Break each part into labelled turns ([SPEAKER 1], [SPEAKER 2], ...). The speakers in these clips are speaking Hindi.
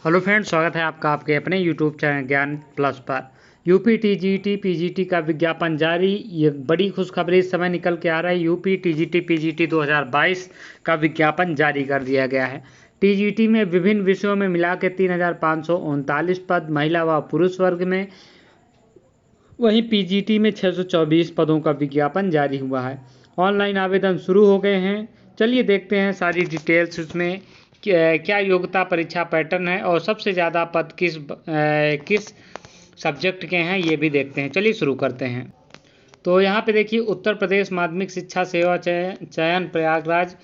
[SPEAKER 1] हेलो फ्रेंड्स, स्वागत है आपका आपके अपने यूट्यूब चैनल ज्ञान प्लस पर। यूपी टीजीटी पीजीटी का विज्ञापन जारी। ये बड़ी खुशखबरी इस समय निकल के आ रहा है। यूपी टीजीटी पीजीटी 2022 का विज्ञापन जारी कर दिया गया है। टीजीटी में विभिन्न विषयों में मिला के 3,539 पद महिला व पुरुष वर्ग में, वहीं पीजीटी में 624 पदों का विज्ञापन जारी हुआ है। ऑनलाइन आवेदन शुरू हो गए हैं। चलिए देखते हैं सारी डिटेल्स उसमें क्या योग्यता परीक्षा पैटर्न है और सबसे ज़्यादा पद किस सब्जेक्ट के हैं, ये भी देखते हैं। चलिए शुरू करते हैं। तो यहाँ पे देखिए, उत्तर प्रदेश माध्यमिक शिक्षा सेवा चयन प्रयागराज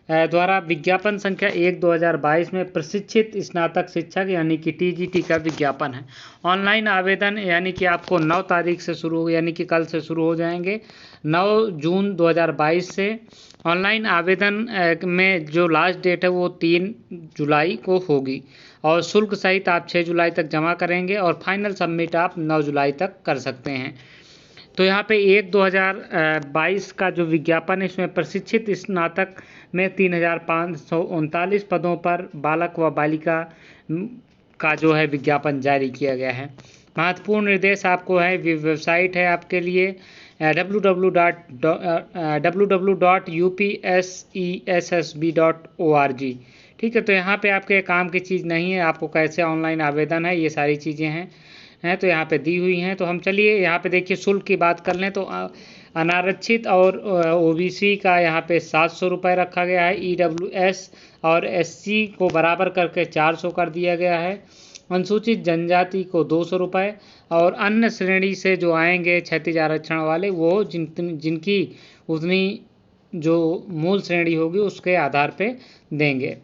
[SPEAKER 1] द्वारा विज्ञापन संख्या 1/2022 में प्रशिक्षित स्नातक शिक्षक यानी कि टीजीटी का विज्ञापन है। ऑनलाइन आवेदन यानी कि आपको 9 तारीख से शुरू, यानी कि कल से शुरू हो जाएंगे। 9 जून 2022 से ऑनलाइन आवेदन में जो लास्ट डेट है वो 3 जुलाई को होगी और शुल्क सहित आप 6 जुलाई तक जमा करेंगे और फाइनल सबमिट आप 9 जुलाई तक कर सकते हैं। तो यहाँ पे 1/2022 का जो विज्ञापन है, इसमें प्रशिक्षित स्नातक में 3,539 पदों पर बालक व बालिका का जो है विज्ञापन जारी किया गया है। महत्वपूर्ण निर्देश आपको है, वेबसाइट है आपके लिए www.upsessb.org। ठीक है, तो यहाँ पे आपके काम की चीज़ नहीं है, आपको कैसे ऑनलाइन आवेदन है ये सारी चीज़ें हैं तो यहाँ पे दी हुई हैं। तो हम चलिए यहाँ पे देखिए शुल्क की बात कर लें तो अनारक्षित और ओबीसी का यहाँ पे 700 रुपये रखा गया है। ईडब्ल्यूएस और एससी को बराबर करके 400 कर दिया गया है। अनुसूचित जनजाति को 200 रुपये और अन्य श्रेणी से जो आएंगे क्षैतिज आरक्षण वाले, वो जिनकी उतनी जो मूल श्रेणी होगी उसके आधार पे देंगे।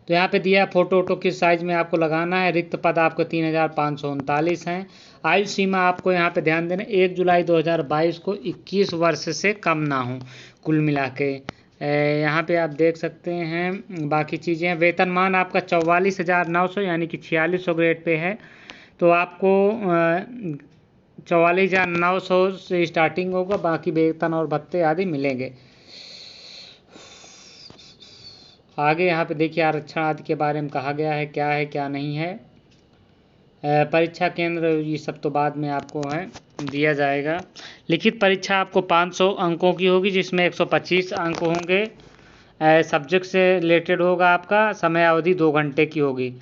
[SPEAKER 1] तो यहाँ पे दिया फ़ोटो किस साइज़ में आपको लगाना है। रिक्त पद आपको 3,539 हैं। आयु सीमा आपको यहाँ पे ध्यान देना, 1 जुलाई 2022 को 21 वर्ष से कम ना हो कुल मिला के। यहाँ पे आप देख सकते हैं बाकी चीज़ें। वेतनमान आपका 44,900 यानी कि 4600 ग्रेड पे है, तो आपको 44,900 से स्टार्टिंग होगा, बाकी वेतन और भत्ते आदि मिलेंगे। आगे यहाँ पे देखिए आरक्षण आदि के बारे में कहा गया है, क्या है क्या नहीं है। परीक्षा केंद्र ये सब तो बाद में आपको है दिया जाएगा। लिखित परीक्षा आपको 500 अंकों की होगी, जिसमें 125 अंक होंगे। सब्जेक्ट से रिलेटेड होगा आपका। समय अवधि 2 घंटे की होगी।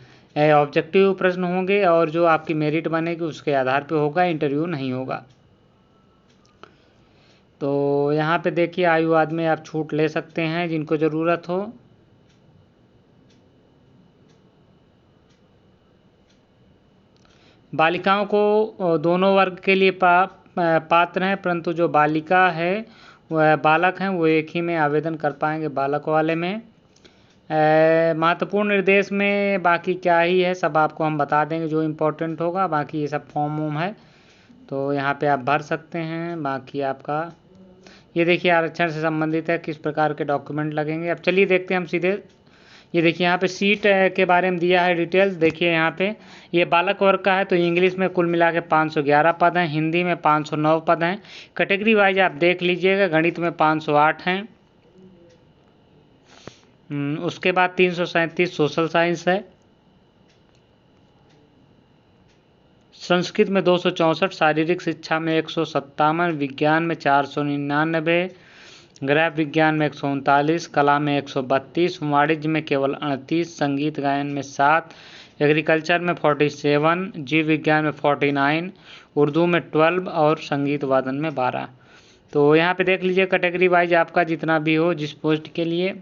[SPEAKER 1] ऑब्जेक्टिव प्रश्न होंगे और जो आपकी मेरिट बनेगी उसके आधार पे होगा, इंटरव्यू नहीं होगा। तो यहाँ पे देखिए आयु आदि में आप छूट ले सकते हैं जिनको ज़रूरत हो। बालिकाओं को दोनों वर्ग के लिए पात्र हैं, परंतु जो बालिका है वह बालक हैं वो एक ही में आवेदन कर पाएंगे, बालक वाले में। महत्वपूर्ण निर्देश में बाकी क्या ही है, सब आपको हम बता देंगे जो इम्पोर्टेंट होगा। बाकी ये सब फॉर्म वॉर्म है तो यहाँ पे आप भर सकते हैं। बाकी आपका ये देखिए आरक्षण से संबंधित है, किस प्रकार के डॉक्यूमेंट लगेंगे। अब चलिए देखते हैं हम सीधे। ये देखिए यहाँ पे सीट के बारे में दिया है डिटेल्स। देखिए यहाँ पे ये बालक वर्ग का है, तो इंग्लिश में कुल मिला के 511 पद हैं, हिंदी में 509 पद हैं। कैटेगरी वाइज आप देख लीजिएगा, गणित में 508 हैं, उसके बाद 337 सोशल साइंस है, संस्कृत में 264, शारीरिक शिक्षा में 157, विज्ञान में 499, गृह विज्ञान में 139, कला में 132, वाणिज्य में केवल 38, संगीत गायन में 7, एग्रीकल्चर में 47, जीव विज्ञान में 49, उर्दू में 12 और संगीत वादन में 12। तो यहाँ पे देख लीजिए कैटेगरी वाइज आपका जितना भी हो जिस पोस्ट के लिए।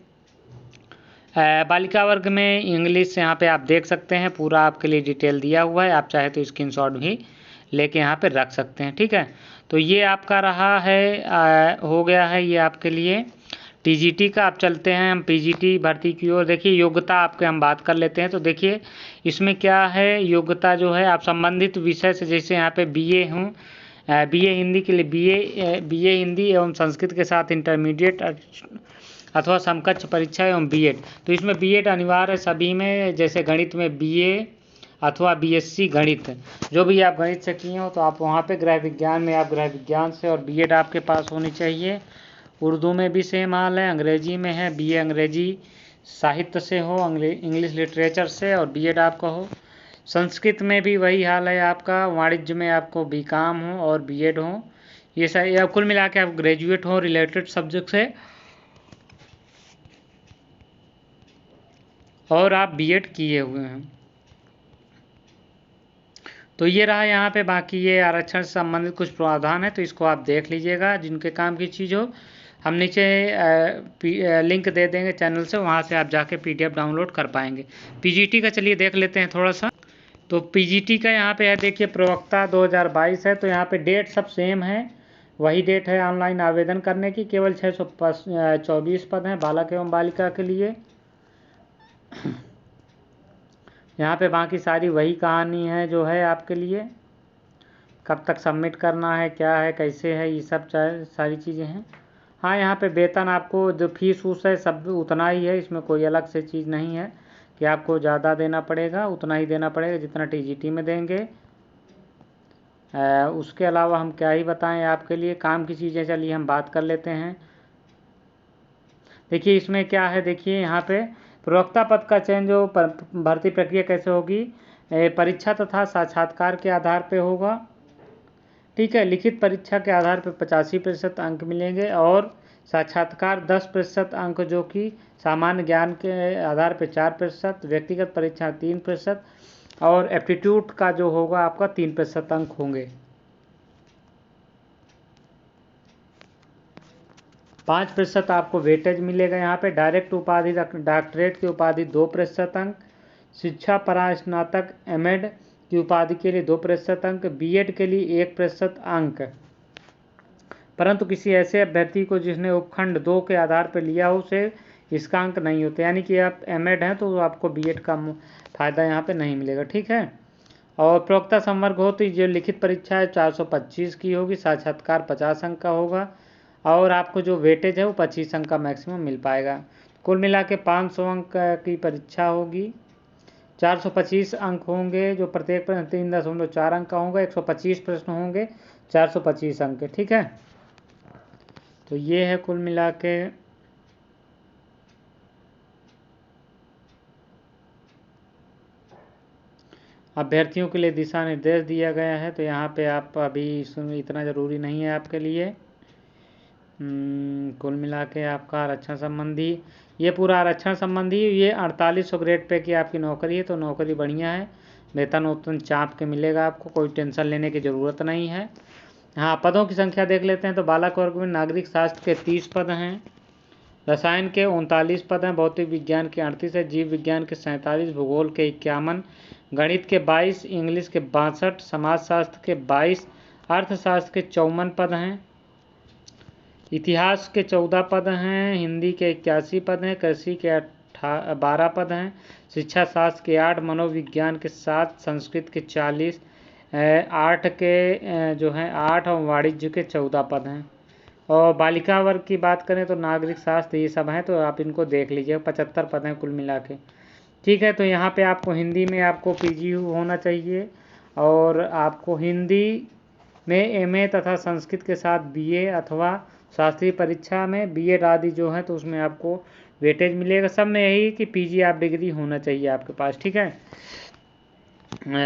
[SPEAKER 1] बालिका वर्ग में इंग्लिश यहाँ पे आप देख सकते हैं, पूरा आपके लिए डिटेल दिया हुआ है। आप चाहे तो स्क्रीनशॉट भी लेके यहाँ पे रख सकते हैं। ठीक है, तो ये आपका रहा है, हो गया है ये आपके लिए टीजीटी का। आप चलते हैं हम पीजीटी भर्ती की ओर। देखिए योग्यता आपके हम बात कर लेते हैं। तो देखिए इसमें क्या है, योग्यता जो है आप संबंधित विषय से, जैसे यहाँ पे बीए हूँ, बीए हिंदी के लिए बीए हिंदी एवं संस्कृत के साथ इंटरमीडिएट अथवा समकक्ष परीक्षा एवं बीएड। तो इसमें बीएड अनिवार्य है सभी में, जैसे गणित में बीए अथवा बीएससी गणित, जो भी आप गणित से किए हो तो आप वहाँ पे गृह विज्ञान में आप गृह विज्ञान से, और बीएड आपके पास होनी चाहिए। उर्दू में भी सेम हाल है, अंग्रेजी में है, बीए अंग्रेजी साहित्य से हो, इंग्लिश लिटरेचर से, और बीएड आपका हो। संस्कृत में भी वही हाल है आपका, वाणिज्य में आपको बीकॉम हो और बीएड हो, ये सारे, या कुल मिला के आप ग्रेजुएट हो रिलेटेड सब्जेक्ट से, और आप बीएड किए हुए हैं। तो ये रहा यहाँ पे, बाकी ये आरक्षण से संबंधित कुछ प्रावधान है, तो इसको आप देख लीजिएगा, जिनके काम की चीज़ हो। हम नीचे लिंक दे देंगे चैनल से, वहाँ से आप जाके पीडीएफ डाउनलोड कर पाएंगे। पीजीटी का चलिए देख लेते हैं थोड़ा सा। तो पीजीटी का यहाँ पे है, देखिए प्रवक्ता 2022 है, तो यहाँ पे डेट सब सेम है, वही डेट है ऑनलाइन आवेदन करने की। केवल 624 पद हैं बालक एवं बालिका के लिए। यहाँ पे बाकी सारी वही कहानी है जो है आपके लिए, कब तक सबमिट करना है, क्या है, कैसे है, ये सब सारी चीज़ें हैं। हाँ, यहाँ पे वेतन आपको जो फीस उस है सब उतना ही है, इसमें कोई अलग से चीज़ नहीं है कि आपको ज़्यादा देना पड़ेगा, उतना ही देना पड़ेगा जितना टीजीटी में देंगे। उसके अलावा हम क्या ही बताएं आपके लिए, काम की चीज़ें चलिए हम बात कर लेते हैं। देखिए इसमें क्या है, देखिए यहाँ पे प्रवक्ता पद का चयन जो भर्ती प्रक्रिया कैसे होगी, परीक्षा तथा साक्षात्कार के आधार पे होगा। ठीक है, लिखित परीक्षा के आधार पर 85% अंक मिलेंगे, और साक्षात्कार 10% अंक, जो कि सामान्य ज्ञान के आधार पर 4%, व्यक्तिगत परीक्षा 3%, और एप्टीट्यूड का जो होगा आपका 3% अंक होंगे। 5% आपको वेटेज मिलेगा यहाँ पे। डायरेक्ट उपाधि, डॉक्टरेट की उपाधि 2% अंक, शिक्षा परास्नातक एमएड की उपाधि के लिए 2% अंक, बीएड के लिए 1% अंक। परंतु किसी ऐसे अभ्यर्थी को जिसने उपखंड 2 के आधार पर लिया हो, उसे इसका अंक नहीं होता, यानी कि आप एमएड हैं तो आपको बीएड का फ़ायदा यहाँ पे नहीं मिलेगा। ठीक है, और प्रवक्ता संवर्ग हो तो जो लिखित परीक्षा है 425 की होगी, साक्षात्कार 50 अंक का होगा, और आपको जो वेटेज है वो 25 अंक का मैक्सिमम मिल पाएगा। कुल मिला के 500 अंक की परीक्षा होगी, 425 अंक होंगे, जो प्रत्येक प्रश्न 3.4 अंक का होगा, 125 प्रश्न होंगे, 425 अंक। ठीक है, तो ये है कुल मिला के अभ्यर्थियों के लिए दिशा निर्देश दिया गया है। तो यहाँ पे आप अभी इतना ज़रूरी नहीं है आपके लिए। कुल मिला के आपका आरक्षण संबंधी, ये पूरा आरक्षण संबंधी, ये 4800 ग्रेड पे की आपकी नौकरी है, तो नौकरी बढ़िया है, वेतन उतन चाँप के मिलेगा आपको, कोई टेंशन लेने की ज़रूरत नहीं है। हाँ, पदों की संख्या देख लेते हैं। तो बालक वर्ग में नागरिक शास्त्र के 30 पद हैं, रसायन के 39 पद हैं, भौतिक विज्ञान के 38 है, जीव विज्ञान के 47, भूगोल के 51, गणित के 22, इंग्लिश के 62, समाजशास्त्र के 22, अर्थशास्त्र के 54 पद हैं, इतिहास के 14 पद हैं, हिंदी के 81 पद हैं, कृषि के 12 पद हैं, शिक्षा शास्त्र के 8, मनोविज्ञान के 7, संस्कृत के 40, आर्ट के जो हैं 8, और वाणिज्य के 14 पद हैं। और बालिका वर्ग की बात करें तो नागरिक शास्त्र ये सब हैं, तो आप इनको देख लीजिए, 75 पद हैं कुल मिला के। ठीक है, तो यहाँ पे आपको हिंदी में आपको पीजी होना चाहिए, और आपको हिंदी में एमए तथा संस्कृत के साथ बीए अथवा शास्त्रीय परीक्षा में बीएड आदि जो है तो उसमें आपको वेटेज मिलेगा। सब में यही कि पीजी आप डिग्री होना चाहिए आपके पास। ठीक है,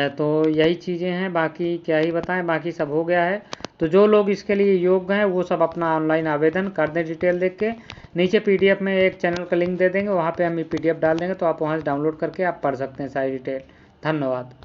[SPEAKER 1] तो यही चीज़ें हैं, बाकी क्या ही बताएं, बाकी सब हो गया है। तो जो लोग इसके लिए योग्य हैं वो सब अपना ऑनलाइन आवेदन कर दें, डिटेल देख के। नीचे पीडीएफ में एक चैनल का लिंक दे देंगे, वहाँ पे हम पीडीएफ डाल देंगे, तो आप वहाँ से डाउनलोड करके आप पढ़ सकते हैं सारी डिटेल। धन्यवाद।